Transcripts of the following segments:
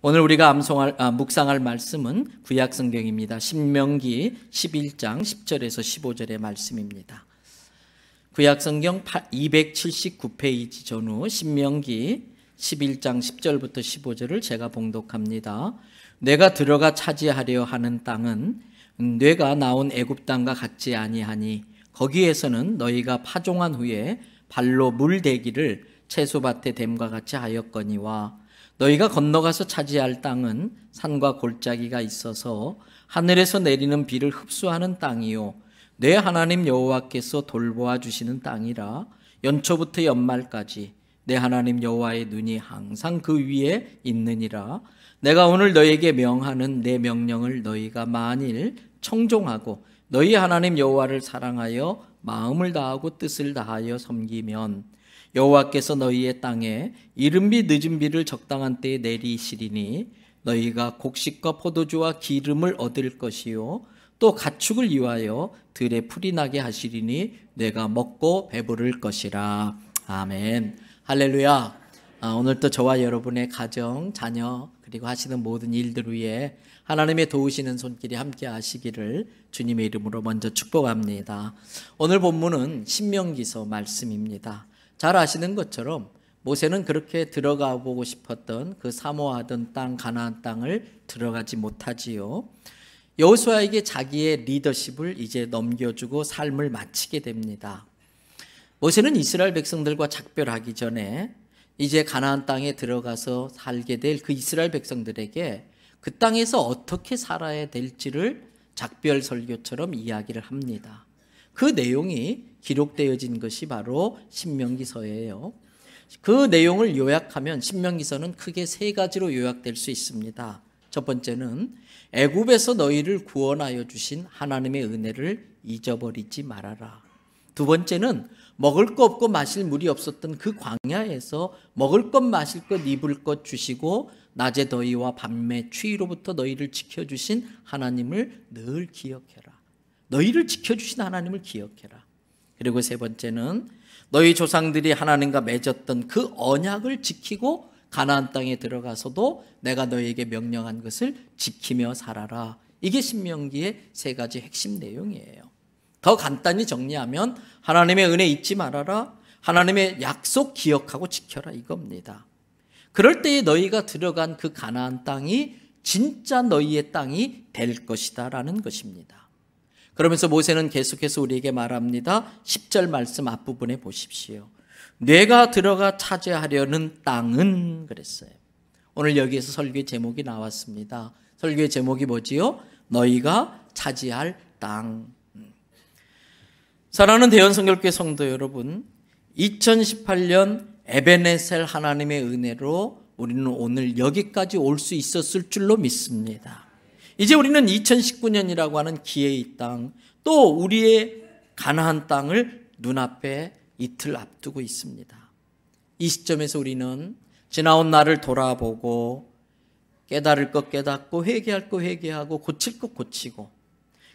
오늘 우리가 묵상할 말씀은 구약 성경입니다. 신명기 11장 10절에서 15절의 말씀입니다. 구약 성경 279페이지 전후 신명기 11장 10절부터 15절을 제가 봉독합니다. 내가 들어가 차지하려 하는 땅은 뇌가 나온 애굽 땅과 같지 아니하니 거기에서는 너희가 파종한 후에 발로 물대기를 채소밭에 댐과 같이 하였거니와 너희가 건너가서 차지할 땅은 산과 골짜기가 있어서 하늘에서 내리는 비를 흡수하는 땅이요 내 하나님 여호와께서 돌보아 주시는 땅이라 연초부터 연말까지 내 하나님 여호와의 눈이 항상 그 위에 있느니라. 내가 오늘 너희에게 명하는 내 명령을 너희가 만일 청종하고 너희 하나님 여호와를 사랑하여 마음을 다하고 뜻을 다하여 섬기면 여호와께서 너희의 땅에 이른 비 늦은 비를 적당한 때에 내리시리니 너희가 곡식과 포도주와 기름을 얻을 것이요 또 가축을 위하여 들에 풀이 나게 하시리니 내가 먹고 배부를 것이라. 아멘. 할렐루야. 오늘도 저와 여러분의 가정, 자녀 그리고 하시는 모든 일들 위에 하나님의 도우시는 손길이 함께 하시기를 주님의 이름으로 먼저 축복합니다. 오늘 본문은 신명기서 말씀입니다. 잘 아시는 것처럼 모세는 그렇게 들어가 보고 싶었던 그 사모하던 땅 가나안 땅을 들어가지 못하지요. 여호수아에게 자기의 리더십을 이제 넘겨주고 삶을 마치게 됩니다. 모세는 이스라엘 백성들과 작별하기 전에 이제 가나안 땅에 들어가서 살게 될 그 이스라엘 백성들에게 그 땅에서 어떻게 살아야 될지를 작별 설교처럼 이야기를 합니다. 그 내용이 기록되어진 것이 바로 신명기서예요. 그 내용을 요약하면 신명기서는 크게 세 가지로 요약될 수 있습니다. 첫 번째는 애굽에서 너희를 구원하여 주신 하나님의 은혜를 잊어버리지 말아라. 두 번째는 먹을 것 없고 마실 물이 없었던 그 광야에서 먹을 것 마실 것 입을 것 주시고 낮의 더위와 밤의 추위로부터 너희를 지켜주신 하나님을 늘 기억해라. 너희를 지켜주신 하나님을 기억해라. 그리고 세 번째는 너희 조상들이 하나님과 맺었던 그 언약을 지키고 가나안 땅에 들어가서도 내가 너희에게 명령한 것을 지키며 살아라. 이게 신명기의 세 가지 핵심 내용이에요. 더 간단히 정리하면 하나님의 은혜 잊지 말아라. 하나님의 약속 기억하고 지켜라 이겁니다. 그럴 때에 너희가 들어간 그 가나안 땅이 진짜 너희의 땅이 될 것이다 라는 것입니다. 그러면서 모세는 계속해서 우리에게 말합니다. 10절 말씀 앞부분에 보십시오. 내가 들어가 차지하려는 땅은 그랬어요. 오늘 여기에서 설교의 제목이 나왔습니다. 설교의 제목이 뭐지요? 너희가 차지할 땅. 사랑하는 대연성결교회 성도 여러분, 2018년 에베네셀 하나님의 은혜로 우리는 오늘 여기까지 올 수 있었을 줄로 믿습니다. 이제 우리는 2019년이라고 하는 기회의 땅, 또 우리의 가나안 땅을 눈앞에 이틀 앞두고 있습니다. 이 시점에서 우리는 지나온 날을 돌아보고 깨달을 것 깨닫고 회개할 것 회개하고 고칠 것 고치고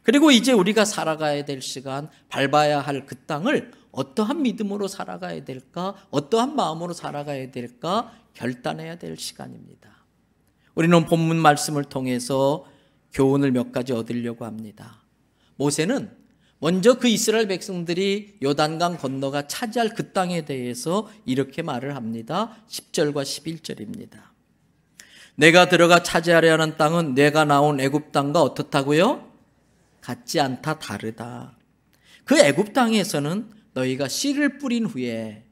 그리고 이제 우리가 살아가야 될 시간, 밟아야 할 그 땅을 어떠한 믿음으로 살아가야 될까, 어떠한 마음으로 살아가야 될까 결단해야 될 시간입니다. 우리는 본문 말씀을 통해서 교훈을 몇 가지 얻으려고 합니다. 모세는 먼저 그 이스라엘 백성들이 요단강 건너가 차지할 그 땅에 대해서 이렇게 말을 합니다. 10절과 11절입니다. 내가 들어가 차지하려 하는 땅은 내가 나온 애굽 땅과 어떻다고요? 같지 않다, 다르다. 그 애굽 땅에서는 너희가 씨를 뿌린 후에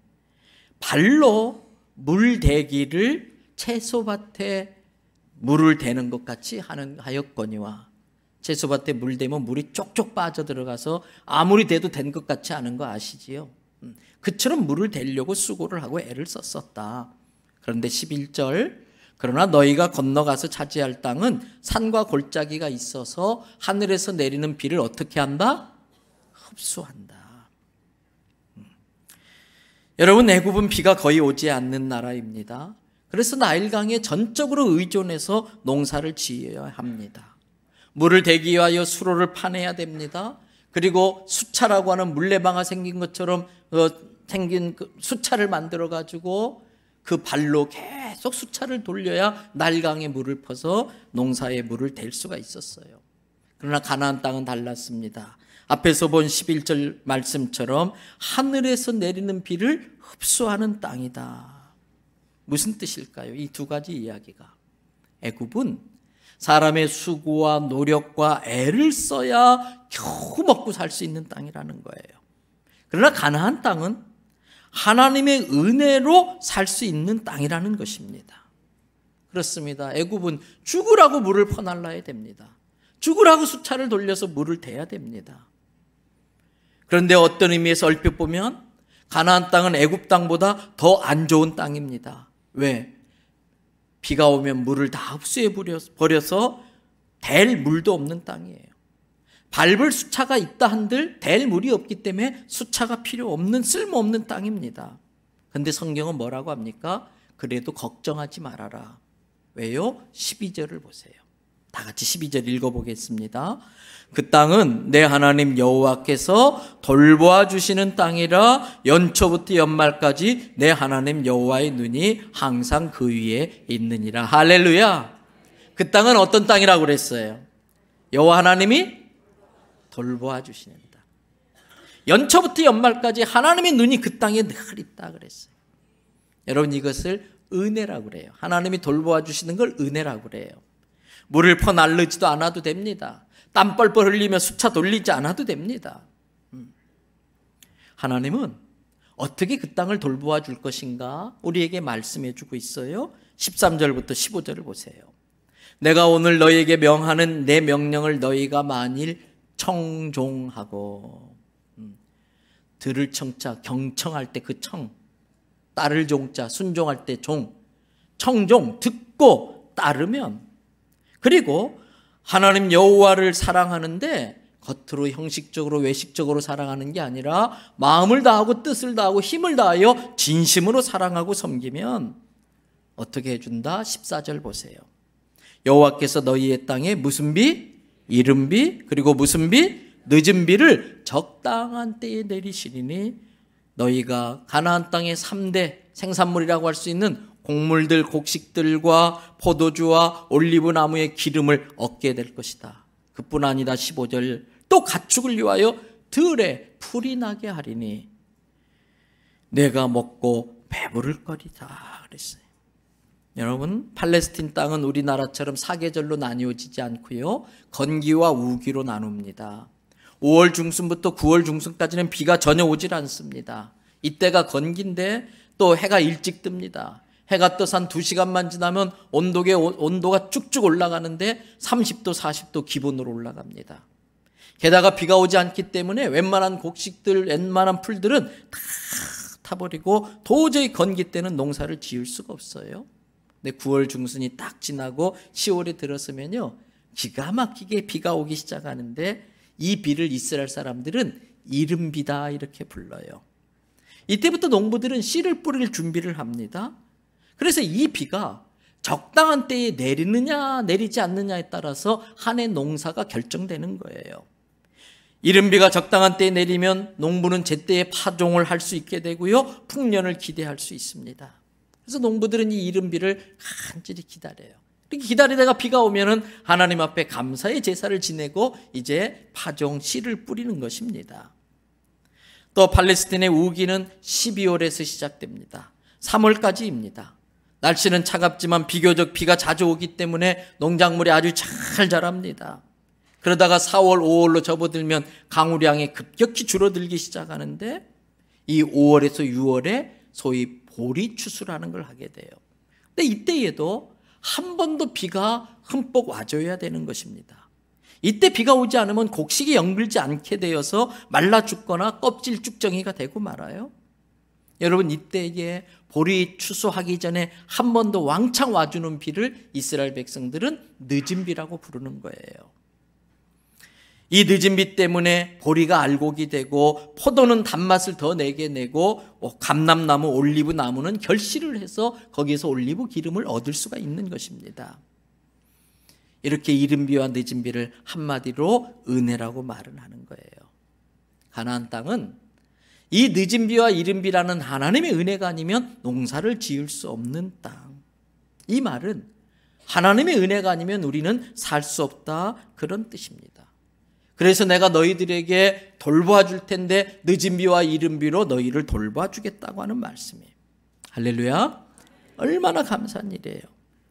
발로 물대기를 채소밭에 물을 대는 것 같이 하였거니와 채소밭에 물 대면 물이 쪽쪽 빠져들어가서 아무리 대도 된 것 같지 않은 거 아시지요? 그처럼 물을 대려고 수고를 하고 애를 썼었다. 그런데 11절 그러나 너희가 건너가서 차지할 땅은 산과 골짜기가 있어서 하늘에서 내리는 비를 어떻게 한다? 흡수한다. 여러분, 애굽은 비가 거의 오지 않는 나라입니다. 그래서 나일강에 전적으로 의존해서 농사를 지어야 합니다. 물을 대기 위하여 수로를 파내야 됩니다. 그리고 수차라고 하는 물레방아 생긴 것처럼 생긴 수차를 만들어 가지고 그 발로 계속 수차를 돌려야 날강에 물을 퍼서 농사에 물을 댈 수가 있었어요. 그러나 가나안 땅은 달랐습니다. 앞에서 본 11절 말씀처럼 하늘에서 내리는 비를 흡수하는 땅이다. 무슨 뜻일까요? 이 두 가지 이야기가. 애굽은 사람의 수고와 노력과 애를 써야 겨우 먹고 살 수 있는 땅이라는 거예요. 그러나 가나안 땅은 하나님의 은혜로 살 수 있는 땅이라는 것입니다. 그렇습니다. 애굽은 죽으라고 물을 퍼날라야 됩니다. 죽으라고 수차를 돌려서 물을 대야 됩니다. 그런데 어떤 의미에서 얼핏 보면 가나안 땅은 애굽 땅보다 더 안 좋은 땅입니다. 왜? 비가 오면 물을 다 흡수해 버려서 댈 물도 없는 땅이에요. 밟을 수차가 있다 한들 댈 물이 없기 때문에 수차가 필요 없는 쓸모없는 땅입니다. 그런데 성경은 뭐라고 합니까? 그래도 걱정하지 말아라. 왜요? 12절을 보세요. 다 같이 12절 읽어보겠습니다. 그 땅은 내 하나님 여호와께서 돌보아 주시는 땅이라 연초부터 연말까지 내 하나님 여호와의 눈이 항상 그 위에 있느니라. 할렐루야. 그 땅은 어떤 땅이라고 그랬어요? 여호와 하나님이 돌보아 주시는 땅. 연초부터 연말까지 하나님의 눈이 그 땅에 늘 있다 그랬어요. 여러분, 이것을 은혜라고 그래요. 하나님이 돌보아 주시는 걸 은혜라고 그래요. 물을 퍼날르지도 않아도 됩니다. 땀 뻘뻘 흘리며 수차 돌리지 않아도 됩니다. 하나님은 어떻게 그 땅을 돌보아 줄 것인가 우리에게 말씀해 주고 있어요. 13절부터 15절을 보세요. 내가 오늘 너희에게 명하는 내 명령을 너희가 만일 청종하고, 들을 청자, 경청할 때 그 청, 따를 종자, 순종할 때 종, 청종, 듣고 따르면, 그리고 하나님 여호와를 사랑하는데 겉으로 형식적으로 외식적으로 사랑하는 게 아니라 마음을 다하고 뜻을 다하고 힘을 다하여 진심으로 사랑하고 섬기면 어떻게 해준다? 14절 보세요. 여호와께서 너희의 땅에 무슨 비? 이른 비, 그리고 무슨 비? 늦은 비를 적당한 때에 내리시리니 너희가 가나안 땅의 3대 생산물이라고 할 수 있는 곡물들, 곡식들과 포도주와 올리브나무의 기름을 얻게 될 것이다. 그뿐 아니다. 15절 또 가축을 위하여 들에 풀이 나게 하리니 내가 먹고 배부를 거리다 그랬어요. 여러분, 팔레스틴 땅은 우리나라처럼 사계절로 나뉘어지지 않고요, 건기와 우기로 나눕니다. 5월 중순부터 9월 중순까지는 비가 전혀 오질 않습니다. 이때가 건기인데 또 해가 일찍 뜹니다. 해가 떠서 한 2시간만 지나면 온도가 쭉쭉 올라가는데 30도, 40도 기본으로 올라갑니다. 게다가 비가 오지 않기 때문에 웬만한 곡식들, 웬만한 풀들은 다 타버리고 도저히 건기 때는 농사를 지을 수가 없어요. 근데 9월 중순이 딱 지나고 10월에 들어서면요, 기가 막히게 비가 오기 시작하는데 이 비를 이스라엘 사람들은 이른 비다 이렇게 불러요. 이때부터 농부들은 씨를 뿌릴 준비를 합니다. 그래서 이 비가 적당한 때에 내리느냐 내리지 않느냐에 따라서 한 해 농사가 결정되는 거예요. 이른 비가 적당한 때에 내리면 농부는 제때에 파종을 할 수 있게 되고요, 풍년을 기대할 수 있습니다. 그래서 농부들은 이 이른 비를 간절히 기다려요. 이렇게 기다리다가 비가 오면은 하나님 앞에 감사의 제사를 지내고 이제 파종 씨를 뿌리는 것입니다. 또 팔레스틴의 우기는 12월에서 시작됩니다. 3월까지입니다. 날씨는 차갑지만 비교적 비가 자주 오기 때문에 농작물이 아주 잘 자랍니다. 그러다가 4월, 5월로 접어들면 강우량이 급격히 줄어들기 시작하는데 이 5월에서 6월에 소위 보리추수라는 걸 하게 돼요. 근데 이때에도 한 번 더 비가 흠뻑 와줘야 되는 것입니다. 이때 비가 오지 않으면 곡식이 연글지 않게 되어서 말라 죽거나 껍질 쭉정이가 되고 말아요. 여러분, 이때에 보리 추수하기 전에 한 번 더 왕창 와주는 비를 이스라엘 백성들은 늦은 비라고 부르는 거예요. 이 늦은 비 때문에 보리가 알곡이 되고 포도는 단맛을 더 내게 내고 감람나무, 올리브나무는 결실을 해서 거기에서 올리브 기름을 얻을 수가 있는 것입니다. 이렇게 이른 비와 늦은 비를 한마디로 은혜라고 말은 하는 거예요. 가나안 땅은 이 늦은 비와 이른 비라는 하나님의 은혜가 아니면 농사를 지을 수 없는 땅. 이 말은 하나님의 은혜가 아니면 우리는 살 수 없다, 그런 뜻입니다. 그래서 내가 너희들에게 돌보아줄 텐데 늦은 비와 이른 비로 너희를 돌봐주겠다고 하는 말씀이에요. 할렐루야. 얼마나 감사한 일이에요.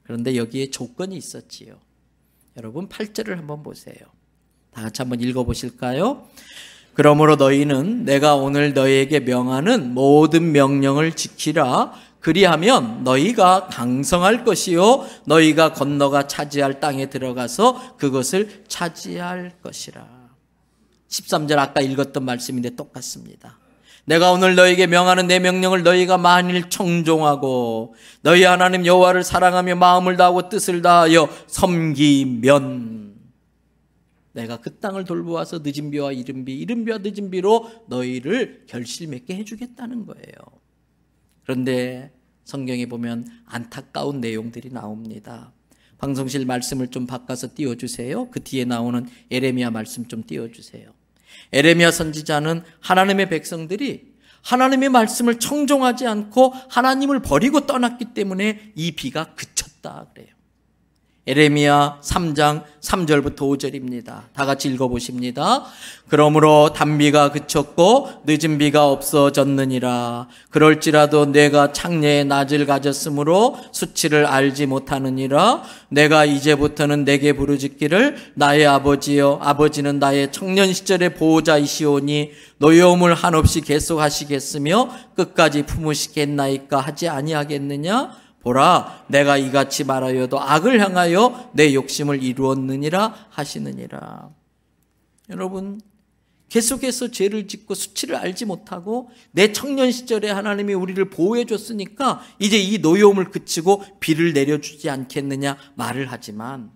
그런데 여기에 조건이 있었지요. 여러분 8절을 한번 보세요. 다 같이 한번 읽어보실까요? 그러므로 너희는 내가 오늘 너희에게 명하는 모든 명령을 지키라. 그리하면 너희가 강성할 것이요 너희가 건너가 차지할 땅에 들어가서 그것을 차지할 것이라. 13절 아까 읽었던 말씀인데 똑같습니다. 내가 오늘 너희에게 명하는 내 명령을 너희가 만일 청종하고 너희 하나님 여호와를 사랑하며 마음을 다하고 뜻을 다하여 섬기면 내가 그 땅을 돌보아서 늦은 비와 이른 비, 이른 비와 늦은 비로 너희를 결실맺게 해주겠다는 거예요. 그런데 성경에 보면 안타까운 내용들이 나옵니다. 방송실 말씀을 좀 바꿔서 띄워주세요. 그 뒤에 나오는 에레미야 말씀 좀 띄워주세요. 에레미야 선지자는 하나님의 백성들이 하나님의 말씀을 청종하지 않고 하나님을 버리고 떠났기 때문에 이 비가 그쳤다 그래요. 에레미야 3장 3절부터 5절입니다. 다 같이 읽어보십니다. 그러므로 단비가 그쳤고 늦은 비가 없어졌느니라. 그럴지라도 내가 창녀의 낯을 가졌으므로 수치를 알지 못하느니라. 내가 이제부터는 내게 부르짖기를 나의 아버지여, 아버지는 나의 청년 시절의 보호자이시오니 노여움을 한없이 계속하시겠으며 끝까지 품으시겠나이까 하지 아니하겠느냐. 보라, 내가 이같이 말하여도 악을 향하여 내 욕심을 이루었느니라 하시느니라. 여러분, 계속해서 죄를 짓고 수치를 알지 못하고 내 청년 시절에 하나님이 우리를 보호해 줬으니까 이제 이 노여움을 그치고 비를 내려주지 않겠느냐 말을 하지만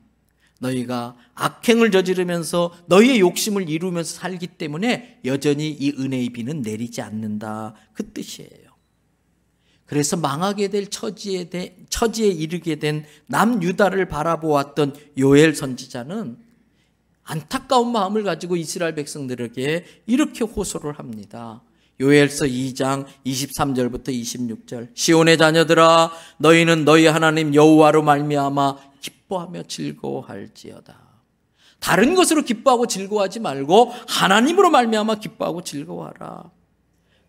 너희가 악행을 저지르면서 너희의 욕심을 이루면서 살기 때문에 여전히 이 은혜의 비는 내리지 않는다, 그 뜻이에요. 그래서 망하게 될 처지에 이르게 된 남유다를 바라보았던 요엘 선지자는 안타까운 마음을 가지고 이스라엘 백성들에게 이렇게 호소를 합니다. 요엘서 2장 23절부터 26절. 시온의 자녀들아, 너희는 너희 하나님 여호와로 말미암아 기뻐하며 즐거워할지어다. 다른 것으로 기뻐하고 즐거워하지 말고 하나님으로 말미암아 기뻐하고 즐거워하라.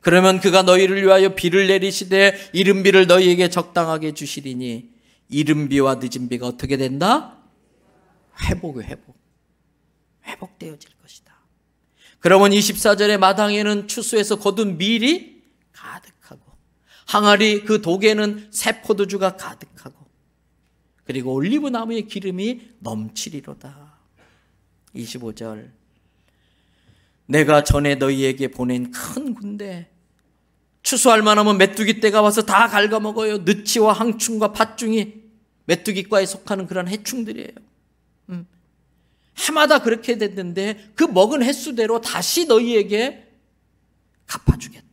그러면 그가 너희를 위하여 비를 내리시되 이른 비를 너희에게 적당하게 주시리니 이른 비와 늦은 비가 어떻게 된다? 회복되어질 것이다. 그러면 24절의 마당에는 추수에서 거둔 밀이 가득하고 항아리 그 독에는 새 포도주가 가득하고 그리고 올리브 나무의 기름이 넘치리로다. 25절. 내가 전에 너희에게 보낸 큰 군대, 추수할 만하면 메뚜기 떼가 와서 다 갉아먹어요. 느치와 항충과 팥중이 메뚜기과에 속하는 그런 해충들이에요. 해마다 그렇게 됐는데 그 먹은 횟수대로 다시 너희에게 갚아주겠다.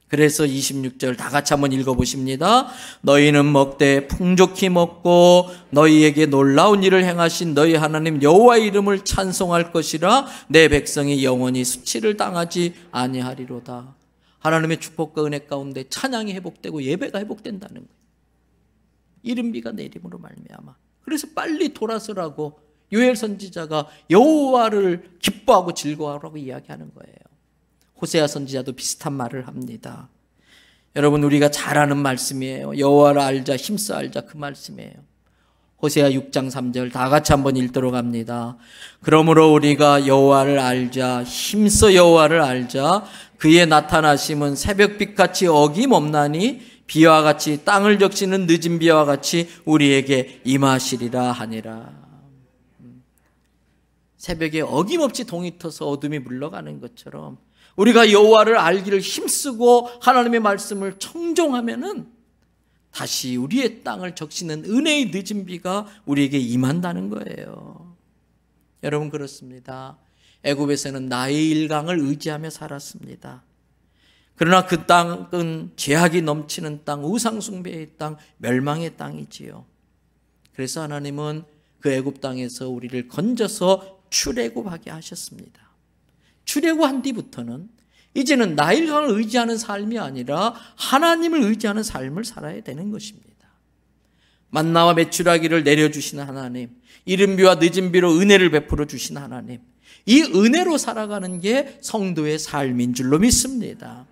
그래서 26절 다 같이 한번 읽어보십니다. 너희는 먹되 풍족히 먹고 너희에게 놀라운 일을 행하신 너희 하나님 여호와의 이름을 찬송할 것이라. 내 백성이 영원히 수치를 당하지 아니하리로다. 하나님의 축복과 은혜 가운데 찬양이 회복되고 예배가 회복된다는 거예요. 이른 비가 내림으로 말미암아. 그래서 빨리 돌아서라고 요엘 선지자가 여호와를 기뻐하고 즐거워하라고 이야기하는 거예요. 호세아 선지자도 비슷한 말을 합니다. 여러분, 우리가 잘 아는 말씀이에요. 여호와를 알자, 힘써 알자, 그 말씀이에요. 호세아 6장 3절 다 같이 한번 읽도록 합니다. 그러므로 우리가 여호와를 알자, 힘써 여호와를 알자. 그의 나타나심은 새벽빛같이 어김없나니 비와 같이 땅을 적시는 늦은 비와 같이 우리에게 임하시리라 하니라. 새벽에 어김없이 동이 터서 어둠이 물러가는 것처럼 우리가 여호와를 알기를 힘쓰고 하나님의 말씀을 청종하면은 다시 우리의 땅을 적시는 은혜의 늦은 비가 우리에게 임한다는 거예요. 여러분, 그렇습니다. 애굽에서는 나의 일강을 의지하며 살았습니다. 그러나 그 땅은 죄악이 넘치는 땅, 우상 숭배의 땅, 멸망의 땅이지요. 그래서 하나님은 그 애굽 땅에서 우리를 건져서 출애굽하게 하셨습니다. 출애굽한 뒤부터는 이제는 나일강을 의지하는 삶이 아니라 하나님을 의지하는 삶을 살아야 되는 것입니다. 만나와 메추라기를 내려주시는 하나님, 이른 비와 늦은 비로 은혜를 베풀어 주신 하나님, 이 은혜로 살아가는 게 성도의 삶인 줄로 믿습니다.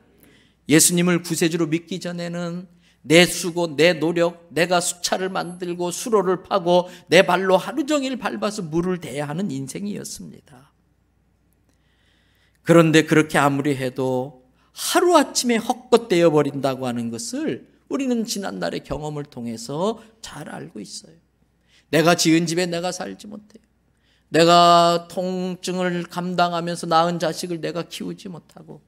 예수님을 구세주로 믿기 전에는 내 수고, 내 노력, 내가 수차를 만들고 수로를 파고 내 발로 하루 종일 밟아서 물을 대야 하는 인생이었습니다. 그런데 그렇게 아무리 해도 하루아침에 헛것되어 버린다고 하는 것을 우리는 지난날의 경험을 통해서 잘 알고 있어요. 내가 지은 집에 내가 살지 못해요. 내가 통증을 감당하면서 낳은 자식을 내가 키우지 못하고,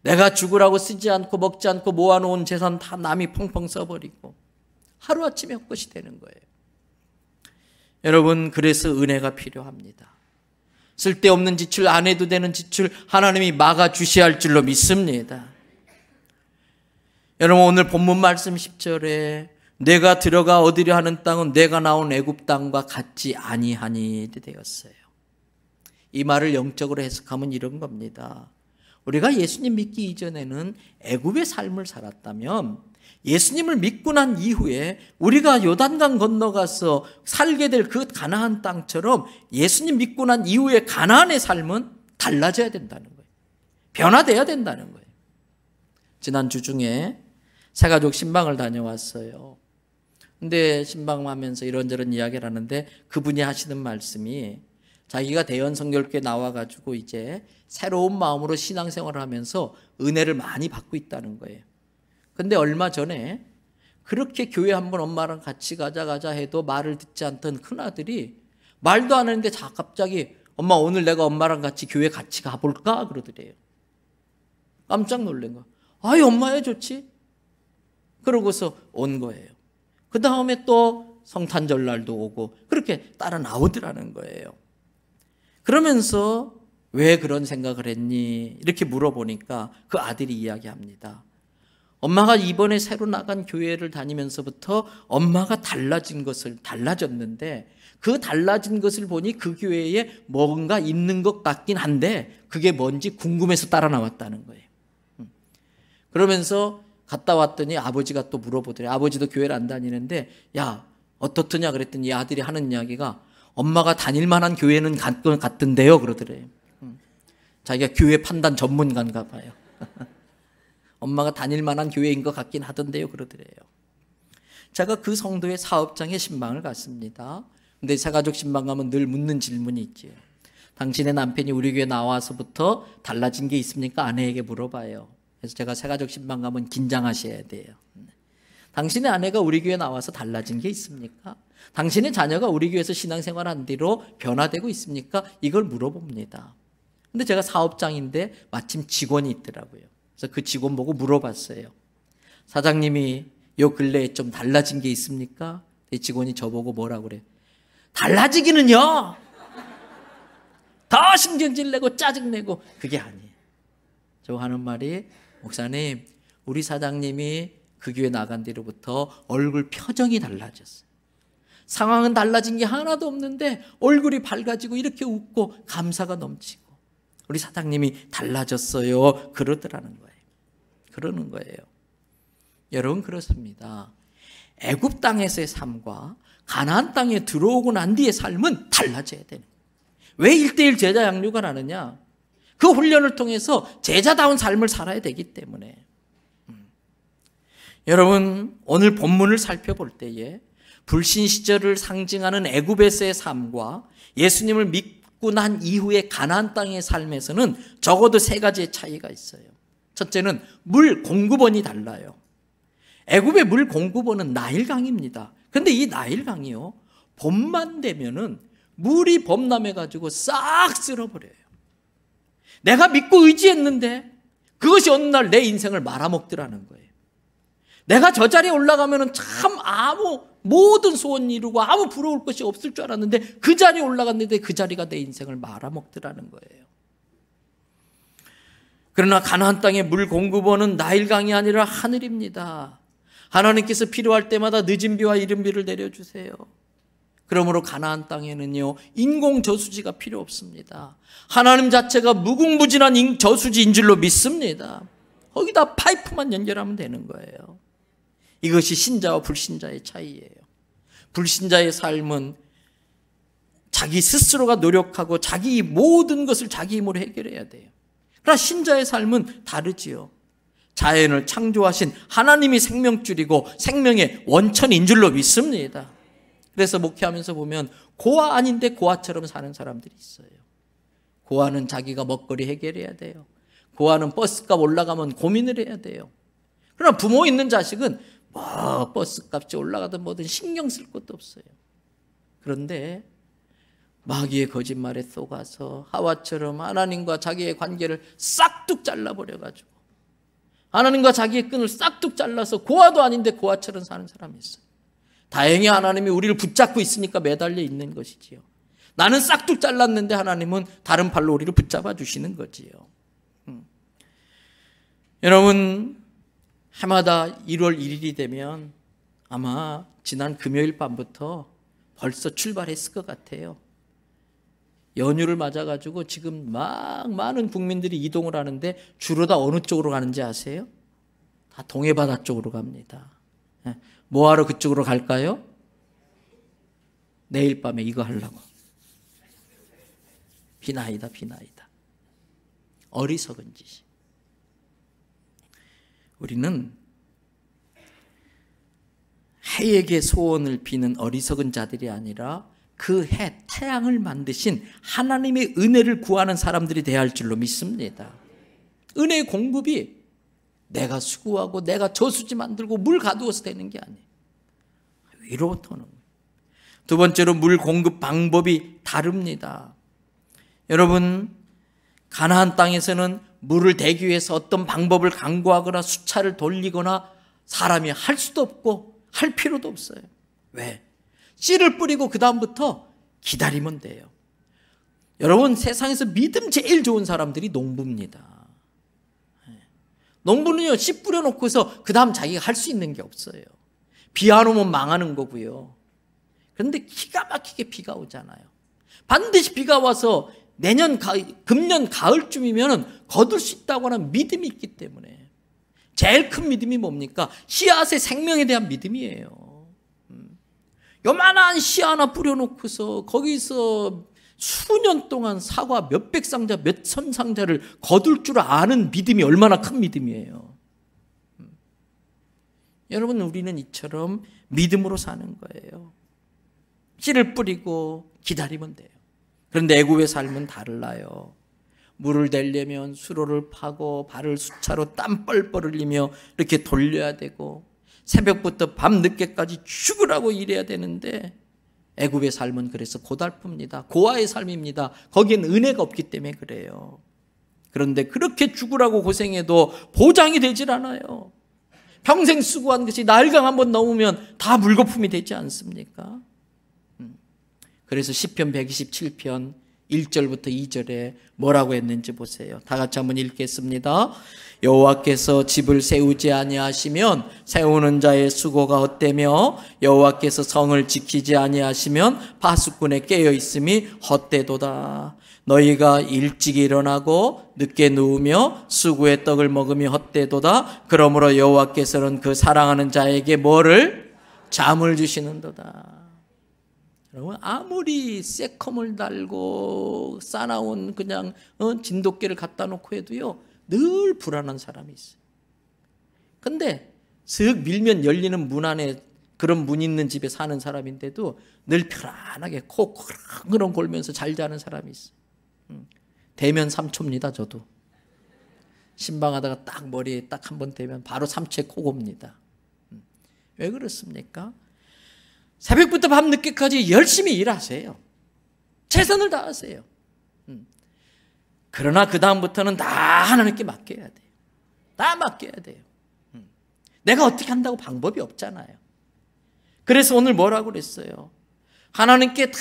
내가 죽으라고 쓰지 않고 먹지 않고 모아놓은 재산 다 남이 펑펑 써버리고 하루아침에 헛것이 되는 거예요. 여러분, 그래서 은혜가 필요합니다. 쓸데없는 지출, 안 해도 되는 지출 하나님이 막아주셔야 할 줄로 믿습니다. 여러분, 오늘 본문 말씀 10절에 내가 들어가 얻으려 하는 땅은 내가 나온 애굽 땅과 같지 아니하니 되었어요. 이 말을 영적으로 해석하면 이런 겁니다. 우리가 예수님 믿기 이전에는 애굽의 삶을 살았다면 예수님을 믿고 난 이후에 우리가 요단강 건너가서 살게 될 그 가나안 땅처럼 예수님 믿고 난 이후에 가나안의 삶은 달라져야 된다는 거예요. 변화돼야 된다는 거예요. 지난주 중에 새가족 신방을 다녀왔어요. 근데 신방하면서 이런저런 이야기를 하는데 그분이 하시는 말씀이 자기가 대연 선교교회 나와가지고 이제 새로운 마음으로 신앙생활을 하면서 은혜를 많이 받고 있다는 거예요. 근데 얼마 전에 그렇게 교회 한번 엄마랑 같이 가자 해도 말을 듣지 않던 큰아들이 말도 안 하는데 갑자기 엄마 오늘 내가 엄마랑 같이 교회 같이 가볼까? 그러더래요. 깜짝 놀란 거야. 아이 엄마야 좋지? 그러고서 온 거예요. 그 다음에 또 성탄절 날도 오고 그렇게 따라 나오더라는 거예요. 그러면서 왜 그런 생각을 했니? 이렇게 물어보니까 그 아들이 이야기합니다. 엄마가 이번에 새로 나간 교회를 다니면서부터 엄마가 달라졌는데 그 달라진 것을 보니 그 교회에 뭔가 있는 것 같긴 한데 그게 뭔지 궁금해서 따라 나왔다는 거예요. 그러면서 갔다 왔더니 아버지가 또 물어보더래요. 아버지도 교회를 안 다니는데 야 어떻더냐 그랬더니 이 아들이 하는 이야기가 엄마가 다닐 만한 교회는 같던데요 그러더래요. 자기가 교회 판단 전문가인가 봐요. 엄마가 다닐 만한 교회인 것 같긴 하던데요 그러더래요. 제가 그 성도의 사업장에 신방을 갔습니다. 근데 새가족 신방 가면 늘 묻는 질문이 있지요. 당신의 남편이 우리 교회 나와서부터 달라진 게 있습니까? 아내에게 물어봐요. 그래서 제가 새가족 신방 가면 긴장하셔야 돼요. 당신의 아내가 우리 교회 나와서 달라진 게 있습니까? 당신의 자녀가 우리 교회에서 신앙생활한 뒤로 변화되고 있습니까? 이걸 물어봅니다. 근데 제가 사업장인데 마침 직원이 있더라고요. 그래서 그 직원 보고 물어봤어요. 사장님이 요 근래에 좀 달라진 게 있습니까? 이 직원이 저보고 뭐라고 그래요? 달라지기는요. 더 신경질 내고 짜증내고 그게 아니에요. 저 하는 말이 목사님 우리 사장님이 그 교회 나간 뒤로부터 얼굴 표정이 달라졌어요. 상황은 달라진 게 하나도 없는데 얼굴이 밝아지고 이렇게 웃고 감사가 넘치고 우리 사장님이 달라졌어요. 그러더라는 거예요. 그러는 거예요. 여러분 그렇습니다. 애굽 땅에서의 삶과 가나안 땅에 들어오고 난 뒤의 삶은 달라져야 되는 거예요. 왜 1:1 제자 양육을 하느냐? 그 훈련을 통해서 제자다운 삶을 살아야 되기 때문에. 여러분 오늘 본문을 살펴볼 때에 불신 시절을 상징하는 애굽에서의 삶과 예수님을 믿고 난 이후의 가나안 땅의 삶에서는 적어도 3가지의 차이가 있어요. 첫째는 물 공급원이 달라요. 애굽의 물 공급원은 나일강입니다. 근데 이 나일강이요 봄만 되면은 물이 범람해가지고 싹 쓸어버려요. 내가 믿고 의지했는데 그것이 어느 날 내 인생을 말아먹더라는 거예요. 내가 저 자리에 올라가면은 참 모든 소원 이루고 아무 부러울 것이 없을 줄 알았는데 그 자리에 올라갔는데 그 자리가 내 인생을 말아먹더라는 거예요. 그러나 가나안 땅의 물 공급원은 나일강이 아니라 하늘입니다. 하나님께서 필요할 때마다 늦은 비와 이른 비를 내려주세요. 그러므로 가나안 땅에는요, 인공 저수지가 필요 없습니다. 하나님 자체가 무궁무진한 저수지인 줄로 믿습니다. 거기다 파이프만 연결하면 되는 거예요. 이것이 신자와 불신자의 차이예요. 불신자의 삶은 자기 스스로가 노력하고 자기 모든 것을 자기 힘으로 해결해야 돼요. 그러나 신자의 삶은 다르지요. 자연을 창조하신 하나님이 생명줄이고 생명의 원천인 줄로 믿습니다. 그래서 목회하면서 보면 고아 아닌데 고아처럼 사는 사람들이 있어요. 고아는 자기가 먹거리 해결해야 돼요. 고아는 버스값 올라가면 고민을 해야 돼요. 그러나 부모 있는 자식은 뭐 버스값이 올라가든 뭐든 신경 쓸 것도 없어요. 그런데 마귀의 거짓말에 속아서 하와처럼 하나님과 자기의 관계를 싹둑 잘라버려가지고 하나님과 자기의 끈을 싹둑 잘라서 고아도 아닌데 고아처럼 사는 사람이 있어요. 다행히 하나님이 우리를 붙잡고 있으니까 매달려 있는 것이지요. 나는 싹둑 잘랐는데 하나님은 다른 팔로 우리를 붙잡아 주시는 거지요. 여러분, 해마다 1월 1일이 되면 아마 지난 금요일 밤부터 벌써 출발했을 것 같아요. 연휴를 맞아가지고 지금 막 많은 국민들이 이동을 하는데 주로 다 어느 쪽으로 가는지 아세요? 다 동해바다 쪽으로 갑니다. 뭐하러 그쪽으로 갈까요? 내일 밤에 이거 하려고. 비나이다, 비나이다. 어리석은 짓이. 우리는 해에게 소원을 비는 어리석은 자들이 아니라 그 해, 태양을 만드신 하나님의 은혜를 구하는 사람들이 되어야 할 줄로 믿습니다. 은혜의 공급이 내가 수고하고 내가 저수지 만들고 물 가두어서 되는 게 아니에요. 위로부터 오는 거예요. 두 번째로 물 공급 방법이 다릅니다. 여러분, 가나안 땅에서는 물을 대기 위해서 어떤 방법을 강구하거나 수차를 돌리거나 사람이 할 수도 없고 할 필요도 없어요. 왜? 씨를 뿌리고 그 다음부터 기다리면 돼요. 여러분, 세상에서 믿음 제일 좋은 사람들이 농부입니다. 농부는요, 씨 뿌려놓고서 그 다음 자기가 할 수 있는 게 없어요. 비 안 오면 망하는 거고요. 그런데 기가 막히게 비가 오잖아요. 반드시 비가 와서 금년 가을쯤이면 거둘 수 있다고 하는 믿음이 있기 때문에 제일 큰 믿음이 뭡니까? 씨앗의 생명에 대한 믿음이에요. 요만한 씨 하나 뿌려놓고서 거기서 수년 동안 사과 몇백 상자, 몇천 상자를 거둘 줄 아는 믿음이 얼마나 큰 믿음이에요. 여러분, 우리는 이처럼 믿음으로 사는 거예요. 씨를 뿌리고 기다리면 돼요. 그런데 애굽의 삶은 달라요. 물을 대려면 수로를 파고 발을 수차로 땀 뻘뻘 흘리며 이렇게 돌려야 되고 새벽부터 밤 늦게까지 죽으라고 일해야 되는데 애굽의 삶은 그래서 고달픕니다. 고아의 삶입니다. 거기엔 은혜가 없기 때문에 그래요. 그런데 그렇게 죽으라고 고생해도 보장이 되질 않아요. 평생 수고한 것이 나일강 한번 넘으면 다 물거품이 되지 않습니까? 그래서 시편 127편 1절부터 2절에 뭐라고 했는지 보세요. 다 같이 한번 읽겠습니다. 여호와께서 집을 세우지 아니하시면 세우는 자의 수고가 헛되며 여호와께서 성을 지키지 아니하시면 파수꾼의 깨어 있음이 헛되도다. 너희가 일찍 일어나고 늦게 누우며 수구의 떡을 먹으며 헛되도다. 그러므로 여호와께서는 그 사랑하는 자에게 뭐를? 잠을 주시는도다. 여러분, 아무리 새컴을 달고 싸나운 그냥 진돗개를 갖다 놓고 해도요, 늘 불안한 사람이 있어요. 근데 슥 밀면 열리는 문 안에 그런 문 있는 집에 사는 사람인데도 늘 편안하게 코 그렁그렁 골면서 잘 자는 사람이 있어요. 대면 3초입니다. 저도 신방하다가 딱 머리에 딱 한 번 대면 바로 3초에 코 곱니다. 왜 그렇습니까? 새벽부터 밤 늦게까지 열심히 일하세요. 최선을 다하세요. 그러나 그 다음부터는 다 하나님께 맡겨야 돼요. 다 맡겨야 돼요. 내가 어떻게 한다고 방법이 없잖아요. 그래서 오늘 뭐라고 그랬어요? 하나님께 다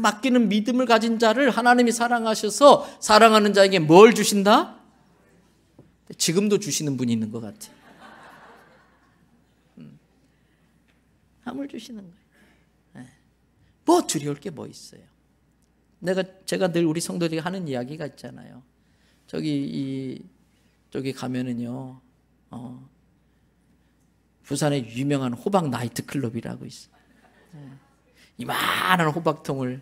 맡기는 믿음을 가진 자를 하나님이 사랑하셔서 사랑하는 자에게 뭘 주신다? 지금도 주시는 분이 있는 것 같아요. 함을 주시는 거예요. 뭐 두려울 게 뭐 있어요? 제가 늘 우리 성도들이 하는 이야기가 있잖아요. 저기 가면은요, 부산에 유명한 호박 나이트 클럽이라고 있어요. 이만한 호박통을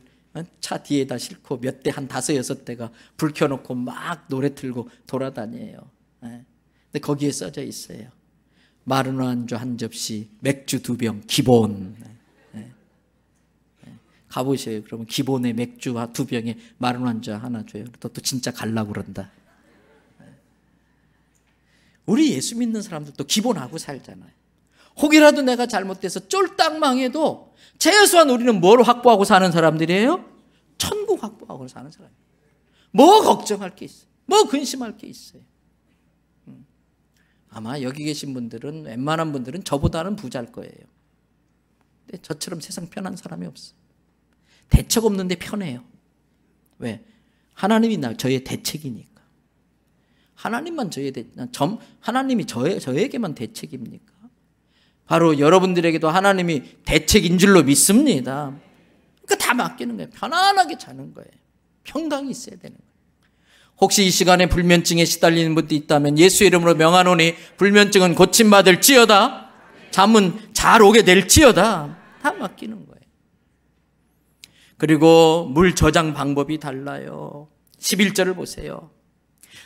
차 뒤에다 싣고 몇 대, 한 5, 6대가 불 켜놓고 막 노래 틀고 돌아다녀요. 근데 거기에 써져 있어요. 마른 안주 한 접시, 맥주 2병, 기본. 가보세요. 그러면 기본에 맥주 2병에 마른 안주 하나 줘요. 또 진짜 갈라고 그런다. 우리 예수 믿는 사람들도 기본하고 살잖아요. 혹이라도 내가 잘못돼서 쫄딱 망해도 최소한 우리는 뭘 확보하고 사는 사람들이에요? 천국 확보하고 사는 사람이에요. 뭐 걱정할 게 있어요? 뭐 근심할 게 있어요? 아마 여기 계신 분들은, 웬만한 분들은 저보다는 부자일 거예요. 근데 저처럼 세상 편한 사람이 없어요. 대책 없는데 편해요. 왜? 하나님이 저의 대책이니까. 하나님이 저에게만 대책입니까? 바로 여러분들에게도 하나님이 대책인 줄로 믿습니다. 그러니까 다 맡기는 거예요. 편안하게 자는 거예요. 평강이 있어야 되는 거예요. 혹시 이 시간에 불면증에 시달리는 분도 있다면 예수 이름으로 명하노니 불면증은 고침받을지어다. 잠은 잘 오게 될지어다. 다 맡기는 거예요. 그리고 물 저장 방법이 달라요. 11절을 보세요.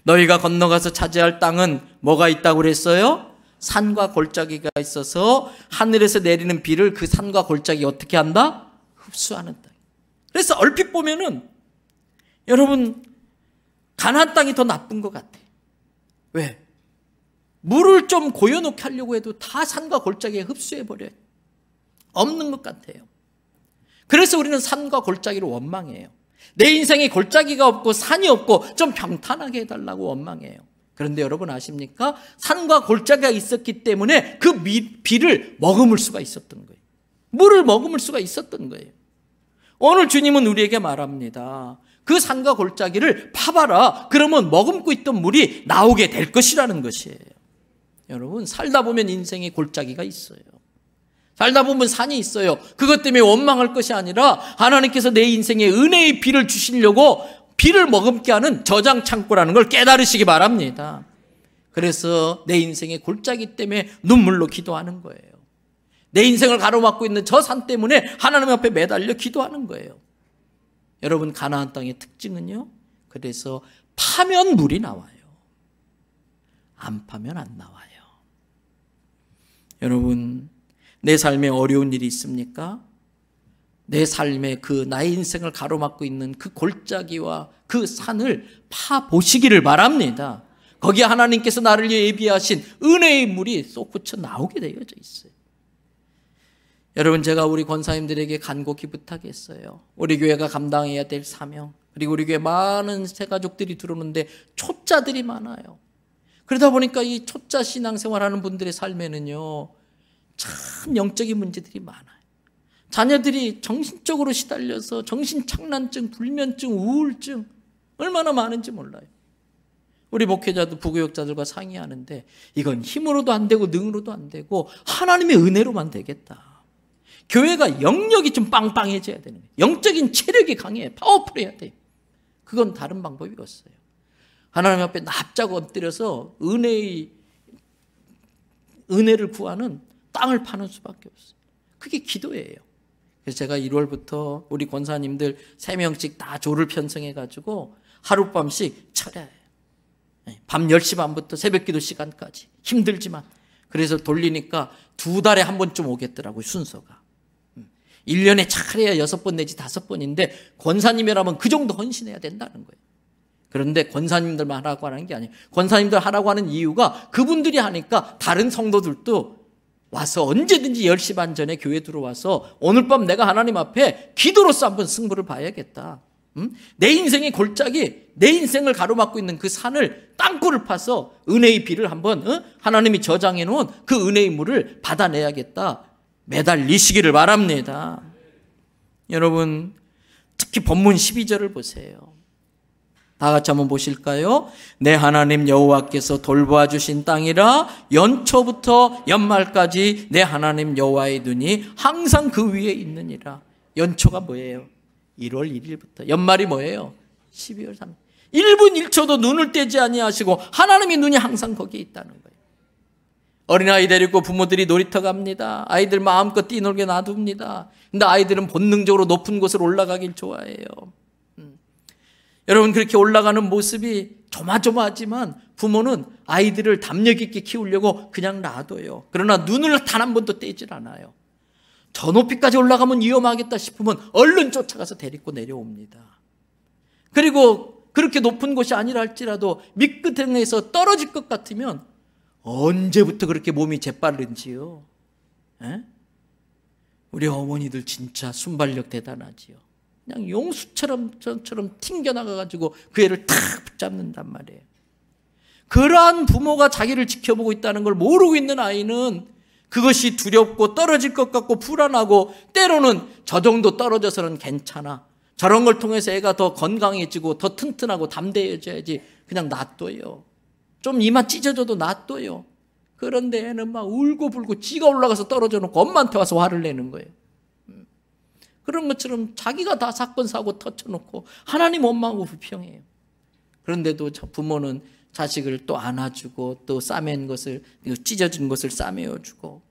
너희가 건너가서 차지할 땅은 뭐가 있다고 그랬어요? 산과 골짜기가 있어서 하늘에서 내리는 비를 그 산과 골짜기 어떻게 한다? 흡수하는 땅. 그래서 얼핏 보면은 여러분, 가나안 땅이 더 나쁜 것 같아요. 왜? 물을 좀 고여놓게 하려고 해도 다 산과 골짜기에 흡수해버려요. 없는 것 같아요. 그래서 우리는 산과 골짜기를 원망해요. 내 인생에 골짜기가 없고 산이 없고 좀 평탄하게 해달라고 원망해요. 그런데 여러분 아십니까? 산과 골짜기가 있었기 때문에 그 비를 머금을 수가 있었던 거예요. 물을 머금을 수가 있었던 거예요. 오늘 주님은 우리에게 말합니다. 그 산과 골짜기를 파봐라. 그러면 머금고 있던 물이 나오게 될 것이라는 것이에요. 여러분, 살다 보면 인생에 골짜기가 있어요. 살다 보면 산이 있어요. 그것 때문에 원망할 것이 아니라 하나님께서 내 인생에 은혜의 비를 주시려고 비를 머금게 하는 저장 창고라는 걸 깨달으시기 바랍니다. 그래서 내 인생의 골짜기 때문에 눈물로 기도하는 거예요. 내 인생을 가로막고 있는 저 산 때문에 하나님 앞에 매달려 기도하는 거예요. 여러분, 가나안 땅의 특징은요, 그래서 파면 물이 나와요. 안 파면 안 나와요. 여러분, 내 삶에 어려운 일이 있습니까? 내 삶에 나의 인생을 가로막고 있는 그 골짜기와 그 산을 파보시기를 바랍니다. 거기에 하나님께서 나를 위해 예비하신 은혜의 물이 쏟구쳐 나오게 되어져 있어요. 여러분, 제가 우리 권사님들에게 간곡히 부탁했어요. 우리 교회가 감당해야 될 사명, 그리고 우리 교회 많은 새가족들이 들어오는데 초짜들이 많아요. 그러다 보니까 이 초짜 신앙생활하는 분들의 삶에는요, 참 영적인 문제들이 많아요. 자녀들이 정신적으로 시달려서 정신착란증, 불면증, 우울증 얼마나 많은지 몰라요. 우리 목회자도 부교육자들과 상의하는데 이건 힘으로도 안 되고 능으로도 안 되고 하나님의 은혜로만 되겠다. 교회가 영역이 좀 빵빵해져야 되는 거예요. 영적인 체력이 강해, 파워풀해야 돼요. 그건 다른 방법이 없어요. 하나님 앞에 납작 엎드려서 은혜를 구하는 땅을 파는 수밖에 없어요. 그게 기도예요. 그래서 제가 1월부터 우리 권사님들 3명씩 다 조를 편성해가지고 하룻밤씩 철야해요. 밤 10시 반부터 새벽기도 시간까지. 힘들지만. 그래서 돌리니까 2달에 한 번쯤 오겠더라고요, 순서가. 1년에 차례야 6번 내지 5번인데 권사님이라면 그 정도 헌신해야 된다는 거예요. 그런데 권사님들만 하라고 하는 게 아니에요. 권사님들 하라고 하는 이유가 그분들이 하니까 다른 성도들도 와서 언제든지 10시 반 전에 교회 들어와서 오늘 밤 내가 하나님 앞에 기도로서 한번 승부를 봐야겠다. 내 인생의 골짜기, 내 인생을 가로막고 있는 그 산을, 땅굴을 파서 은혜의 비를 한번 하나님이 저장해 놓은 그 은혜의 물을 받아내야겠다. 매달리시기를 바랍니다. 여러분, 특히 본문 12절을 보세요. 다 같이 한번 보실까요? 내 하나님 여호와께서 돌보아 주신 땅이라 연초부터 연말까지 내 하나님 여호와의 눈이 항상 그 위에 있느니라. 연초가 뭐예요? 1월 1일부터. 연말이 뭐예요? 12월 3일. 1분 1초도 눈을 떼지 아니하시고 하나님의 눈이 항상 거기에 있다는 거예요. 어린아이 데리고 부모들이 놀이터 갑니다. 아이들 마음껏 뛰놀게 놔둡니다. 근데 아이들은 본능적으로 높은 곳을 올라가길 좋아해요. 여러분, 그렇게 올라가는 모습이 조마조마하지만 부모는 아이들을 담력 있게 키우려고 그냥 놔둬요. 그러나 눈을 단 한 번도 떼질 않아요. 저 높이까지 올라가면 위험하겠다 싶으면 얼른 쫓아가서 데리고 내려옵니다. 그리고 그렇게 높은 곳이 아니라 할지라도 밑끝에서 떨어질 것 같으면 언제부터 그렇게 몸이 재빠른지요. 에? 우리 어머니들 진짜 순발력 대단하지요. 그냥 용수처럼 튕겨나가가지고 그 애를 탁 붙잡는단 말이에요. 그러한 부모가 자기를 지켜보고 있다는 걸 모르고 있는 아이는 그것이 두렵고 떨어질 것 같고 불안하고, 때로는 저 정도 떨어져서는 괜찮아, 저런 걸 통해서 애가 더 건강해지고 더 튼튼하고 담대해져야지 그냥 놔둬요. 좀 이마 찢어져도 놔둬요. 그런데 애는 막 울고불고 지가 올라가서 떨어져 놓고 엄마한테 와서 화를 내는 거예요. 그런 것처럼 자기가 다 사건 사고 터쳐놓고 하나님 원망하고 불평해요. 그런데도 저 부모는 자식을 또 안아주고 또 싸맨 것을, 찢어진 것을 싸매어주고.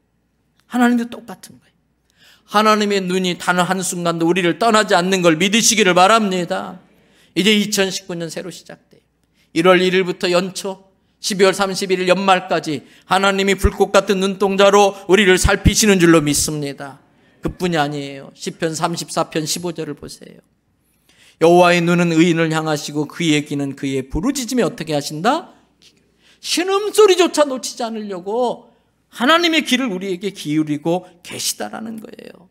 하나님도 똑같은 거예요. 하나님의 눈이 단 한순간도 우리를 떠나지 않는 걸 믿으시기를 바랍니다. 이제 2019년 새로 시작돼요. 1월 1일부터 연초, 12월 31일 연말까지 하나님이 불꽃 같은 눈동자로 우리를 살피시는 줄로 믿습니다. 그뿐이 아니에요. 시편 34편 15절을 보세요. 여호와의 눈은 의인을 향하시고 그의 귀는 그의 부르짖음에 어떻게 하신다? 신음소리조차 놓치지 않으려고 하나님의 귀를 우리에게 기울이고 계시다라는 거예요.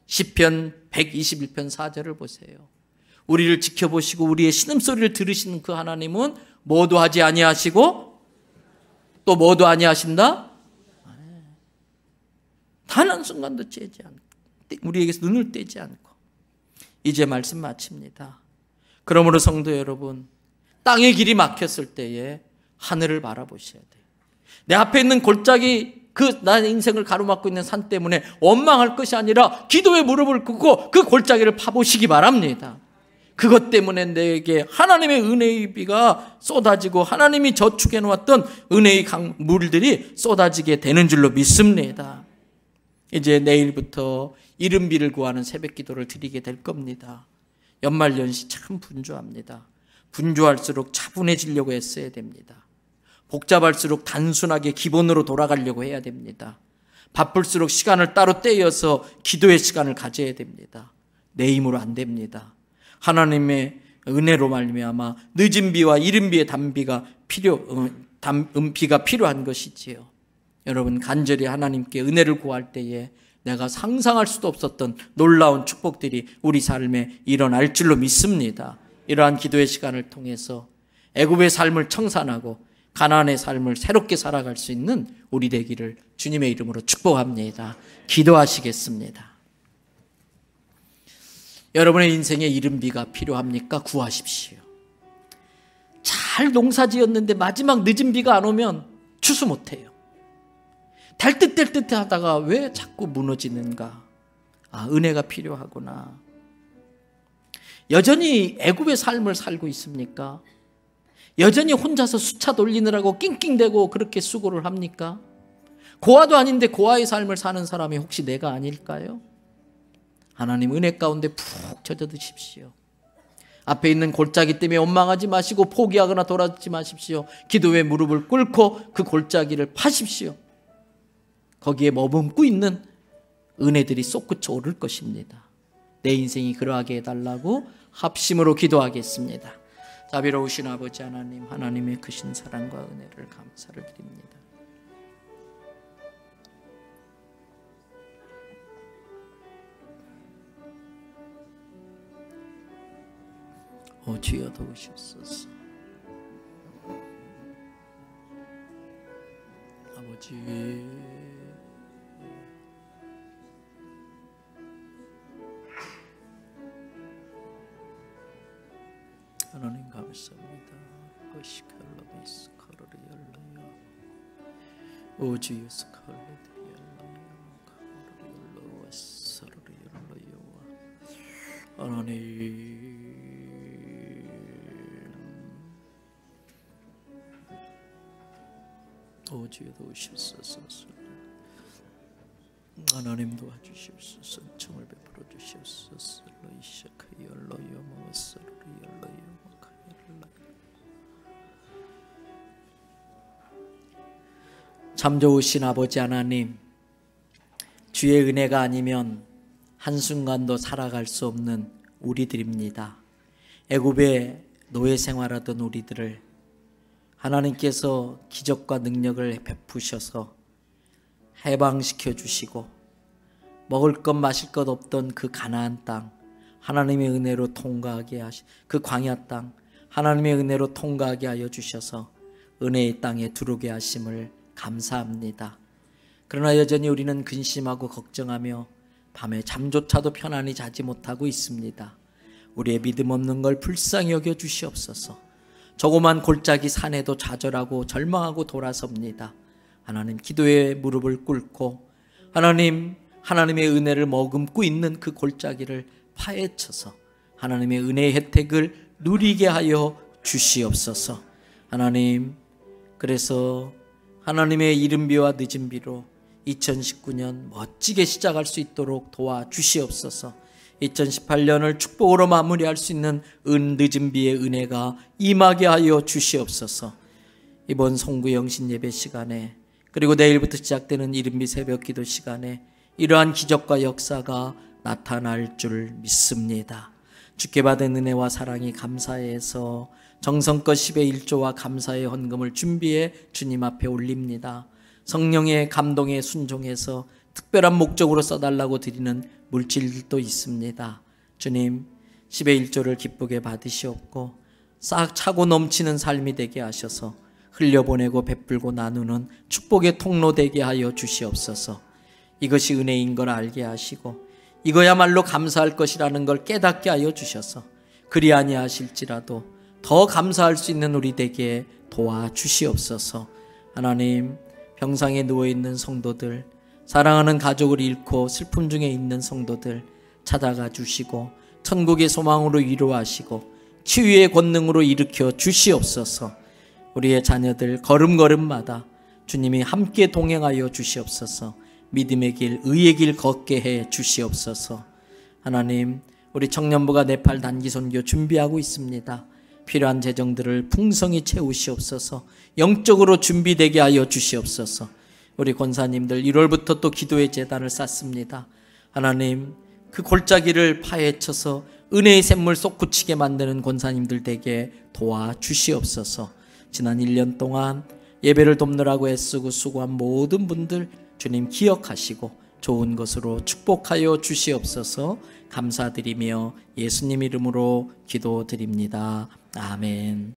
시편 121편 4절을 보세요. 우리를 지켜보시고 우리의 신음소리를 들으시는 그 하나님은 뭐도 하지 아니하시고 또 뭐도 아니하신다? 단 한순간도 째지 않고 우리에게서 눈을 떼지 않고. 이제 말씀 마칩니다. 그러므로 성도 여러분, 땅의 길이 막혔을 때에 하늘을 바라보셔야 돼요. 내 앞에 있는 골짜기, 나의 인생을 가로막고 있는 산 때문에 원망할 것이 아니라 기도에 무릎을 꿇고 그 골짜기를 파보시기 바랍니다. 그것 때문에 내게 하나님의 은혜의 비가 쏟아지고 하나님이 저축해 놓았던 은혜의 물들이 쏟아지게 되는 줄로 믿습니다. 이제 내일부터 이른비를 구하는 새벽 기도를 드리게 될 겁니다. 연말연시 참 분주합니다. 분주할수록 차분해지려고 애써야 됩니다. 복잡할수록 단순하게 기본으로 돌아가려고 해야 됩니다. 바쁠수록 시간을 따로 떼어서 기도의 시간을 가져야 됩니다. 내 힘으로 안 됩니다. 하나님의 은혜로 말미암아 늦은 비와 이른 비의 비가 필요한 것이지요. 여러분, 간절히 하나님께 은혜를 구할 때에 내가 상상할 수도 없었던 놀라운 축복들이 우리 삶에 일어날 줄로 믿습니다. 이러한 기도의 시간을 통해서 애굽의 삶을 청산하고 가나안의 삶을 새롭게 살아갈 수 있는 우리 되기를 주님의 이름으로 축복합니다. 기도하시겠습니다. 여러분의 인생에 이른 비가 필요합니까? 구하십시오. 잘 농사지었는데 마지막 늦은 비가 안 오면 추수 못해요. 될 듯 하다가 왜 자꾸 무너지는가? 은혜가 필요하구나. 여전히 애굽의 삶을 살고 있습니까? 여전히 혼자서 수차 돌리느라고 낑낑대고 그렇게 수고를 합니까? 고아도 아닌데 고아의 삶을 사는 사람이 혹시 내가 아닐까요? 하나님 은혜 가운데 푹 젖어드십시오. 앞에 있는 골짜기 때문에 원망하지 마시고 포기하거나 돌아서지 마십시오. 기도에 무릎을 꿇고 그 골짜기를 파십시오. 거기에 머금고 있는 은혜들이 솟구쳐 오를 것입니다. 내 인생이 그러하게 해달라고 합심으로 기도하겠습니다. 자비로우신 아버지 하나님, 하나님의 크신 사랑과 은혜를 감사를 드립니다. 주여 도우시옵소서. 아버지, 하나님 감사합니다. 오시칼라비스 카르리 열라요. 오주유스 칼레드리 열라요. 카르리 열라와 사르리 열라요와. 하나님 도와주시옵소서. 하나님 도와주시옵소서. 은총을 베풀어 주시옵소서. 참 좋으신 아버지 하나님, 주의 은혜가 아니면 한순간도 살아갈 수 없는 우리들입니다. 애굽의 노예 생활하던 우리들을 하나님께서 기적과 능력을 베푸셔서 해방시켜 주시고 먹을 것 마실 것 없던 그 가나안 땅 하나님의 은혜로 통과하게 하시, 그 광야 땅 하나님의 은혜로 통과하게 하여 주셔서 은혜의 땅에 들어오게 하심을 감사합니다. 그러나 여전히 우리는 근심하고 걱정하며 밤에 잠조차도 편안히 자지 못하고 있습니다. 우리의 믿음 없는 걸 불쌍히 여겨 주시옵소서. 조그만 골짜기 산에도 좌절하고 절망하고 돌아섭니다. 하나님, 기도의 무릎을 꿇고 하나님의 은혜를 머금고 있는 그 골짜기를 파헤쳐서 하나님의 은혜의 혜택을 누리게 하여 주시옵소서. 하나님, 그래서 하나님의 이른비와 늦은비로 2019년 멋지게 시작할 수 있도록 도와주시옵소서. 2018년을 축복으로 마무리할 수 있는 늦은비의 은혜가 임하게 하여 주시옵소서. 이번 송구영신 예배 시간에 그리고 내일부터 시작되는 이른비 새벽 기도 시간에 이러한 기적과 역사가 나타날 줄 믿습니다. 주께 받은 은혜와 사랑이 감사해서 정성껏 10의 1조와 감사의 헌금을 준비해 주님 앞에 올립니다. 성령의 감동에 순종해서 특별한 목적으로 써달라고 드리는 물질도 있습니다. 주님, 10의 1조를 기쁘게 받으시옵고 싹 차고 넘치는 삶이 되게 하셔서 흘려보내고 베풀고 나누는 축복의 통로 되게 하여 주시옵소서. 이것이 은혜인 걸 알게 하시고 이거야말로 감사할 것이라는 걸 깨닫게 하여 주셔서 그리 아니하실지라도 더 감사할 수 있는 우리 되게 도와주시옵소서. 하나님, 병상에 누워있는 성도들, 사랑하는 가족을 잃고 슬픔 중에 있는 성도들 찾아가 주시고 천국의 소망으로 위로하시고 치유의 권능으로 일으켜 주시옵소서. 우리의 자녀들 걸음걸음마다 주님이 함께 동행하여 주시옵소서. 믿음의 길, 의의 길 걷게 해 주시옵소서. 하나님, 우리 청년부가 네팔 단기 선교 준비하고 있습니다. 필요한 재정들을 풍성히 채우시옵소서. 영적으로 준비되게 하여 주시옵소서. 우리 권사님들 1월부터 또 기도의 제단을 쌓습니다. 하나님, 그 골짜기를 파헤쳐서 은혜의 샘물 솟구치게 만드는 권사님들 되게 도와주시옵소서. 지난 1년 동안 예배를 돕느라고 애쓰고 수고한 모든 분들 주님 기억하시고 좋은 것으로 축복하여 주시옵소서. 감사드리며 예수님 이름으로 기도드립니다. 아멘.